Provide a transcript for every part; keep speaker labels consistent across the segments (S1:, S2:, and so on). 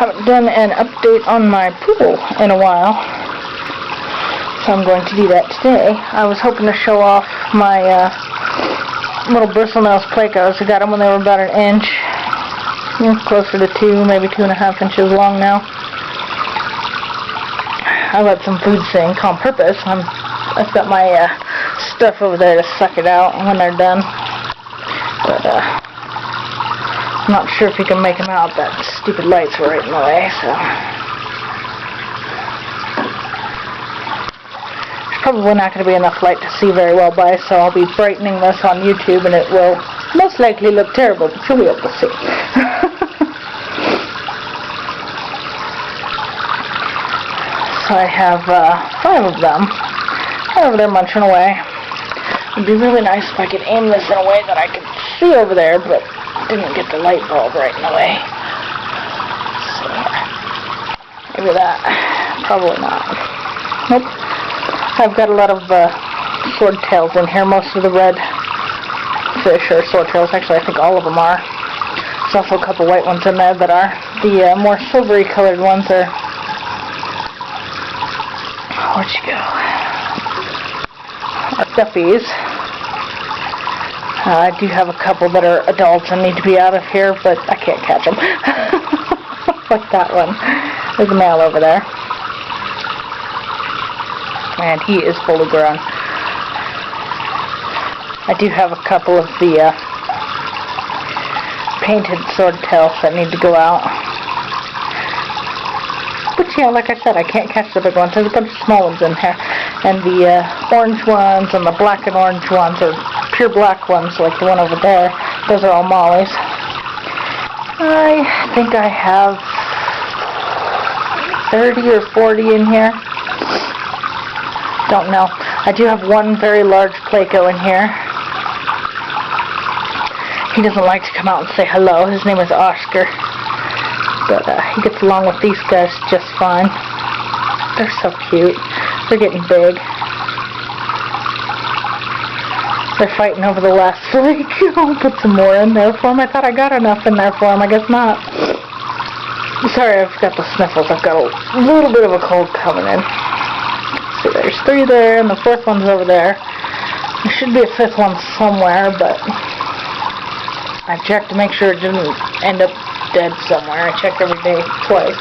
S1: haven't done an update on my pool in a while, so I'm going to do that today. I was hoping to show off my little bristlenose plecos. I got them when they were about an inch, closer to 2, maybe 2.5 inches long now. I let some food sink on purpose. I've got my stuff over there to suck it out when they're done, but I'm not sure if you can make them out. That stupid lights were right in the way, so there's probably not going to be enough light to see very well by, so I'll be brightening this on YouTube, and it will most likely look terrible, but you'll be able to see. So I have 5 of them. They're over there munching away. It'd be really nice if I could aim this in a way that I could see over there, but didn't get the light bulb right in the way. So, maybe that. Probably not. Nope. I've got a lot of swordtails in here. Most of the red fish are swordtails. Actually, I think all of them are. There's also a couple white ones in there that are. The more silvery colored ones are... Where'd you go? Are guppies. I do have a couple that are adults and need to be out of here, but I can't catch them. Like that one. There's a male over there. And he is fully grown. I do have a couple of the painted swordtails that need to go out. But yeah, like I said, I can't catch the big ones. There's a bunch of small ones in here. And the orange ones and the black and orange ones, or pure black ones like the one over there, those are all mollies. I think I have 30 or 40 in here. Don't know. I do have one very large pleco in here. He doesn't like to come out and say hello. His name is Oscar. But he gets along with these guys just fine. They're so cute. They're getting big. They're fighting over the last flake. I'll put some more in there for him. I thought I got enough in there for him. I guess not. Sorry, I've got the sniffles. I've got a little bit of a cold coming in. See, there's 3 there, and the 4th one's over there. There should be a 5th one somewhere, but I checked to make sure it didn't end up dead somewhere. I checked every day twice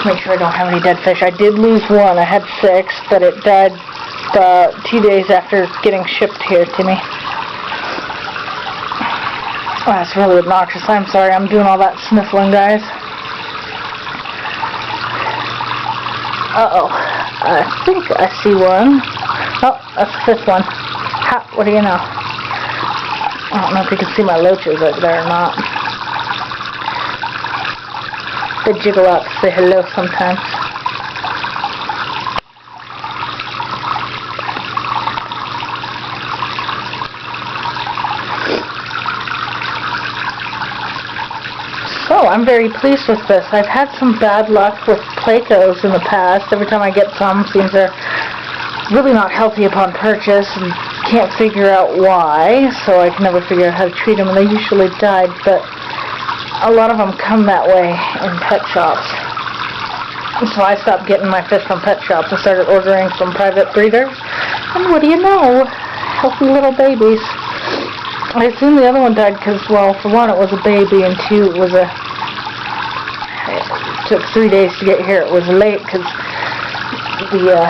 S1: to make sure I don't have any dead fish. I did lose one. I had 6, but it died 2 days after getting shipped here to me. Oh, that's really obnoxious. I'm sorry. I'm doing all that sniffling, guys. Uh-oh. I think I see one. Oh, that's the 5th one. Ha, what do you know? I don't know if you can see my loaches over there or not. They jiggle out to say hello sometimes. So, I'm very pleased with this. I've had some bad luck with plecos in the past. Every time I get some, it seems they're really not healthy upon purchase and can't figure out why, so I can never figure out how to treat them, and they usually died, but a lot of them come that way in pet shops. So I stopped getting my fish from pet shops and started ordering from private breeders. And what do you know? Healthy little babies. I assume the other one died because, well, for one, it was a baby, and 2, it was it took 3 days to get here. It was late because the,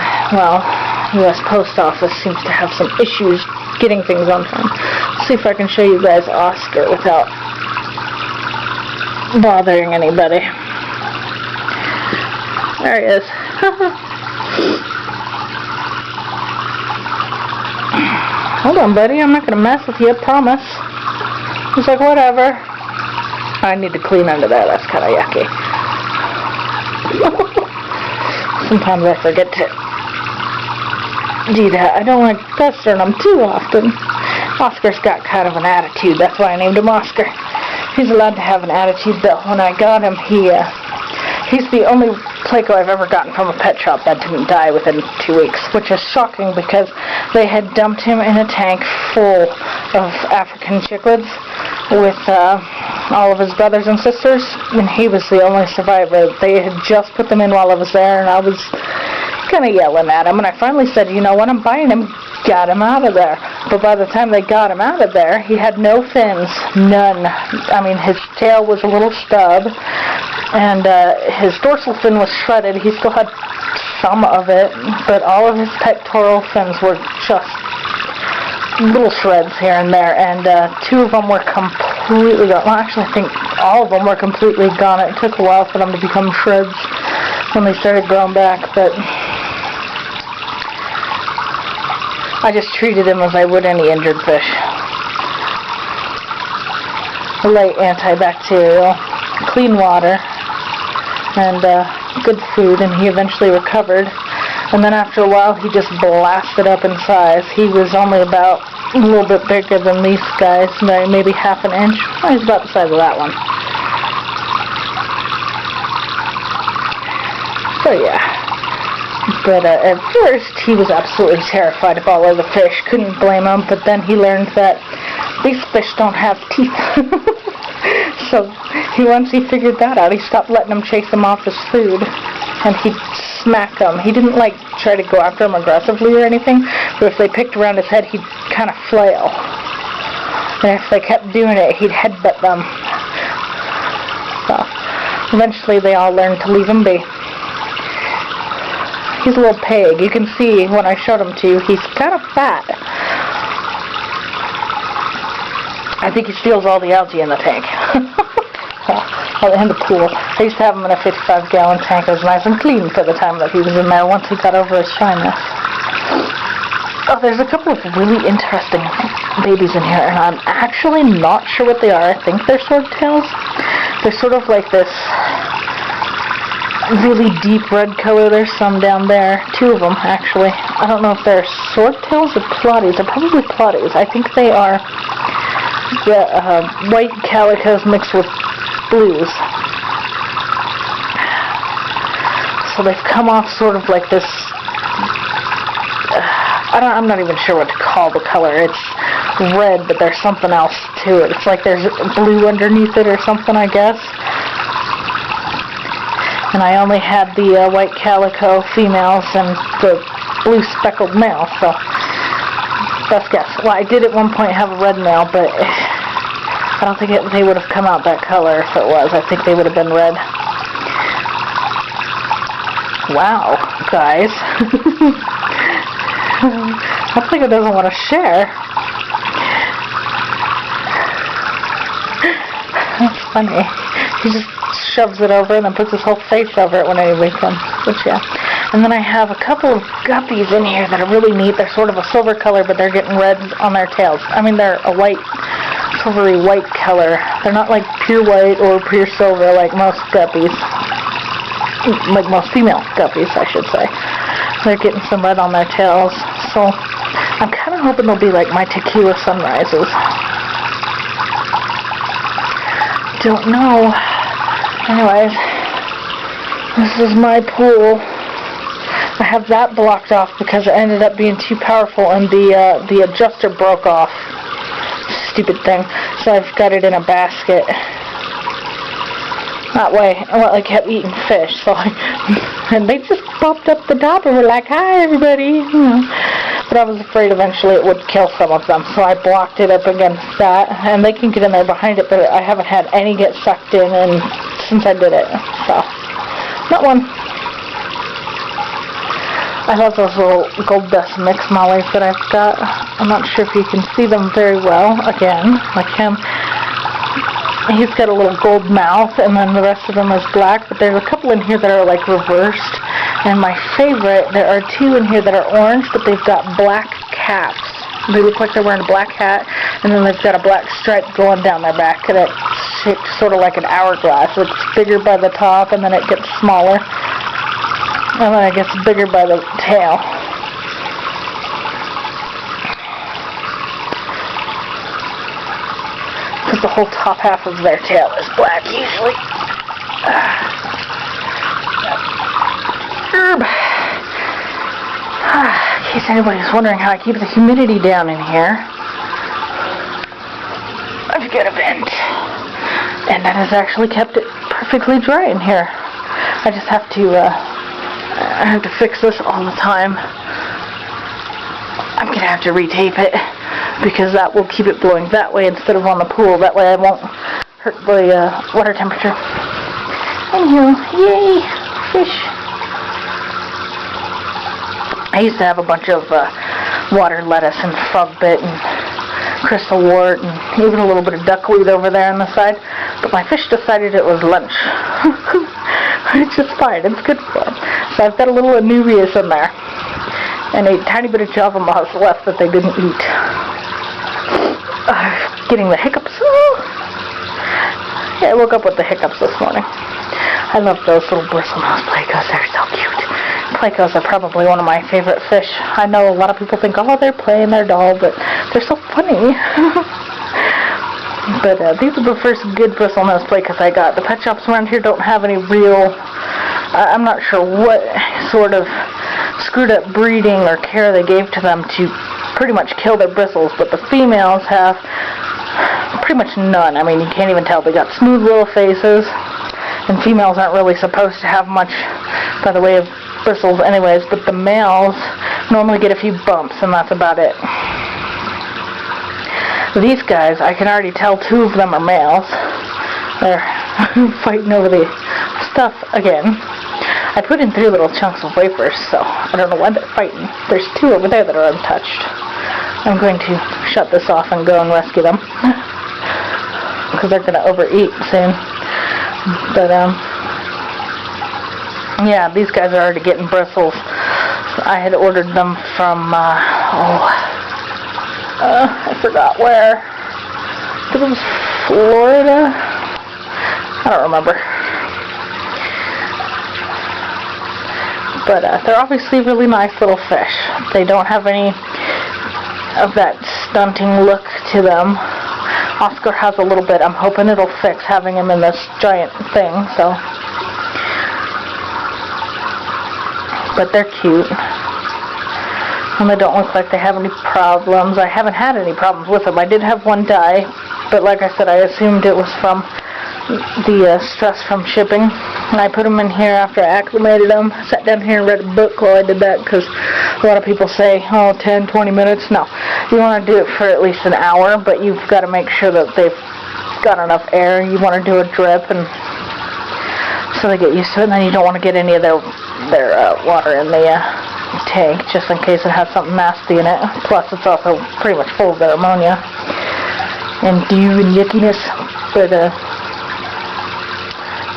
S1: U.S. Post Office seems to have some issues getting things on time. Let's see if I can show you guys Oscar without bothering anybody. There he is. Hold on, buddy. I'm not going to mess with you, I promise. He's like, whatever. I need to clean under there. That's kind of yucky. Sometimes I forget to do that. I don't like pestering him too often. Oscar's got kind of an attitude. That's why I named him Oscar. He's allowed to have an attitude, though. When I got him, he's the only pleco I've ever gotten from a pet shop that didn't die within 2 weeks, which is shocking because they had dumped him in a tank full of African cichlids, with all of his brothers and sisters, and he was the only survivor. They had just put them in while I was there, and I was kind of yelling at him, and I finally said, you know what, I'm buying him, got him out of there. But by the time they got him out of there, he had no fins, none. I mean, his tail was a little stub, and his dorsal fin was shredded. He still had some of it, but all of his pectoral fins were just little shreds here and there, and 2 of them were completely gone. Well, actually, I think all of them were completely gone. It took a while for them to become shreds when they started growing back, but I just treated him as I would any injured fish. Light antibacterial, clean water, and good food, and he eventually recovered. And then after a while, he just blasted up in size. He was only about a little bit bigger than these guys, maybe half an inch. Oh, he's about the size of that one. So yeah. But at first, he was absolutely terrified of all of the fish. Couldn't blame him, but then he learned that these fish don't have teeth. So once he figured that out, he stopped letting them chase him off his food, and he'd smack them. He didn't like try to go after them aggressively or anything, but if they picked around his head, he'd kind of flail. And if they kept doing it, he'd headbutt them. So eventually, they all learned to leave him be. He's a little pig. You can see when I showed him to you, he's kind of fat. I think he steals all the algae in the tank. In the pool. I used to have him in a 55-gallon tank. It was nice and clean for the time that he was in there once he got over his shyness. Oh, there's a couple of really interesting babies in here, and I'm actually not sure what they are. I think they're swordtails. They're sort of like this really deep red color. There's some down there. 2 of them, actually. I don't know if they're swordtails or platies. They're probably platies. I think they are the white calicos mixed with blues. So they've come off sort of like this, I'm not even sure what to call the color. It's red, but there's something else to it. It's like there's blue underneath it or something, I guess. And I only had the white calico females and the blue speckled male, so best guess. Well, I did at one point have a red male, but I don't think they would have come out that color if it was. I think they would have been red. Wow, guys. Looks like it doesn't want to share. That's funny. He just shoves it over and then puts his whole face over it when I wake him. Which, yeah. And then I have a couple of guppies in here that are really neat. They're sort of a silver color, but they're getting red on their tails. I mean, they're a white, silvery white color. They're not like pure white or pure silver like most guppies. Like most female guppies, I should say. They're getting some red on their tails. So I'm kind of hoping they'll be like my tequila sunrises. Don't know. Anyways, this is my pool. I have that blocked off because it ended up being too powerful and the adjuster broke off. Stupid thing. So I've got it in a basket. That way, well, I kept eating fish, so and they just popped up the top and were like, "Hi, everybody." But I was afraid eventually it would kill some of them, so I blocked it up against that, and they can get in there behind it, but I haven't had any get sucked in and since I did it, so not one. I love those little gold dust mix mollies that I've got. I'm not sure if you can see them very well. Again, like him. He's got a little gold mouth, and then the rest of them is black, but there's a couple in here that are like reversed. And my favorite, there are 2 in here that are orange, but they've got black caps. They look like they're wearing a black hat, and then they've got a black stripe going down their back, and it's shaped sort of like an hourglass. It's bigger by the top, and then it gets smaller, and then it gets bigger by the tail. Because the whole top half of their tail is black, usually. Herb. In case anybody's wondering how I keep the humidity down in here. I've got a vent. And that has actually kept it perfectly dry in here. I just have to fix this all the time. I'm going to have to retape it because that will keep it blowing that way instead of on the pool. That way I won't hurt the water temperature. Anywho, yay, fish. I used to have a bunch of water lettuce and frogbit and crystal wart and even a little bit of duckweed over there on the side, but my fish decided it was lunch. It's just fine, it's good for them. So I've got a little anubias in there and a tiny bit of java moss left that they didn't eat. Getting the hiccups. Yeah, I woke up with the hiccups this morning. I love those little bristlenose plecos, they're so cute. Plecos are probably one of my favorite fish. I know a lot of people think, oh, they're playing their doll, but they're so funny. But these are the first good bristlenose plecos I got. The pet shops around here don't have any real, I'm not sure what sort of screwed up breeding or care they gave to them to pretty much kill their bristles, but the females have pretty much none. I mean, you can't even tell. They got smooth little faces, and females aren't really supposed to have much by the way of bristles anyways, but the males normally get a few bumps, and that's about it. These guys, I can already tell 2 of them are males. They're fighting over the stuff again. I put in 3 little chunks of wafers, so I don't know why they're fighting. There's 2 over there that are untouched. I'm going to shut this off and go and rescue them because they're going to overeat soon. But yeah, these guys are already getting bristles. I had ordered them from I forgot where. I think it was Florida. I don't remember. But they're obviously really nice little fish. They don't have any of that stunting look to them. Oscar has a little bit. I'm hoping it'll fix having him in this giant thing, so. But they're cute. And they don't look like they have any problems. I haven't had any problems with them. I did have one die, but like I said, I assumed it was from the stress from shipping. And I put them in here after I acclimated them. I sat down here and read a book while I did that because a lot of people say, oh, 10, 20 minutes. No, you want to do it for at least an hour, but you've got to make sure that they've got enough air. You want to do a drip and so they get used to it, and then you don't want to get any of their water in the tank just in case it has something nasty in it. Plus it's also pretty much full of their ammonia and dew and yuckiness. But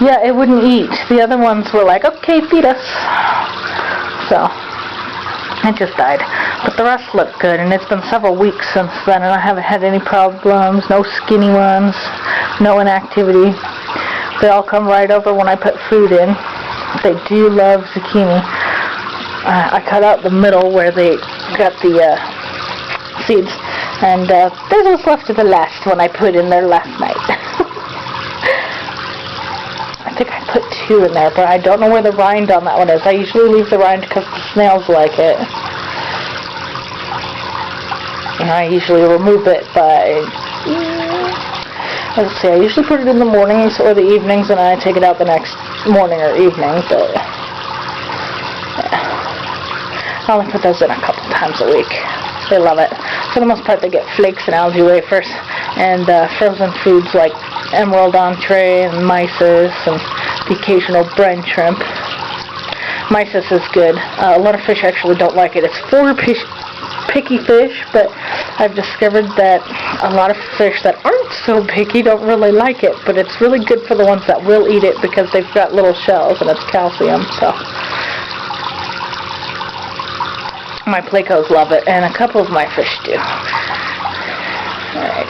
S1: yeah, it wouldn't eat. The other ones were like, okay, feed us. So it just died. But the rest look good, and it's been several weeks since then, and I haven't had any problems. No skinny ones, no inactivity. They all come right over when I put food in. They do love zucchini. I cut out the middle where they got the seeds, and there's what's left of the last one I put in there last night. I think I put 2 in there, but I don't know where the rind on that one is. I usually leave the rind because the snails like it. And I usually remove it by, let's see, I usually put it in the mornings or the evenings, and I take it out the next morning or evening, but yeah. I only put those in a couple times a week. They love it. For the most part, they get flakes and algae wafers and frozen foods like emerald entree and mysis and the occasional brine shrimp. Mysis is good. A lot of fish actually don't like it. It's for picky fish, but I've discovered that a lot of fish that aren't so picky don't really like it, but it's really good for the ones that will eat it because they've got little shells and it's calcium. So my plecos love it, and a couple of my fish do. Alright.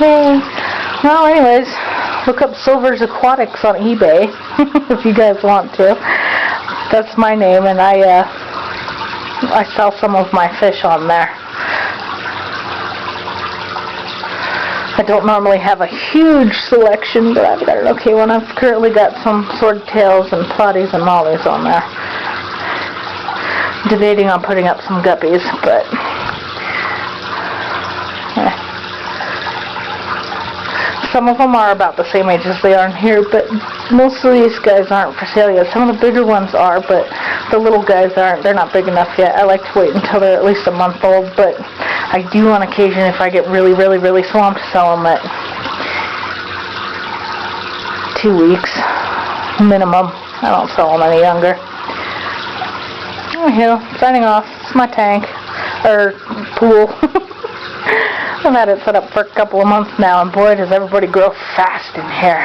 S1: Yay. Well, anyways, look up Silver's Aquatics on eBay if you guys want to. That's my name, and I sell some of my fish on there. I don't normally have a huge selection, but I've got an okay one. I've currently got some swordtails and platies and mollies on there. Debating on putting up some guppies, but Some of them are about the same age as they are in here, but most of these guys aren't for sale yet. Some of the bigger ones are, but the little guys aren't. They're not big enough yet. I like to wait until they're at least a month old, but I do on occasion, if I get really, really, really swamped, sell them at 2 weeks minimum. I don't sell them any younger. Anywho, signing off. It's my tank, or pool. I've had it set up for a couple of months now, and boy, does everybody grow fast in here.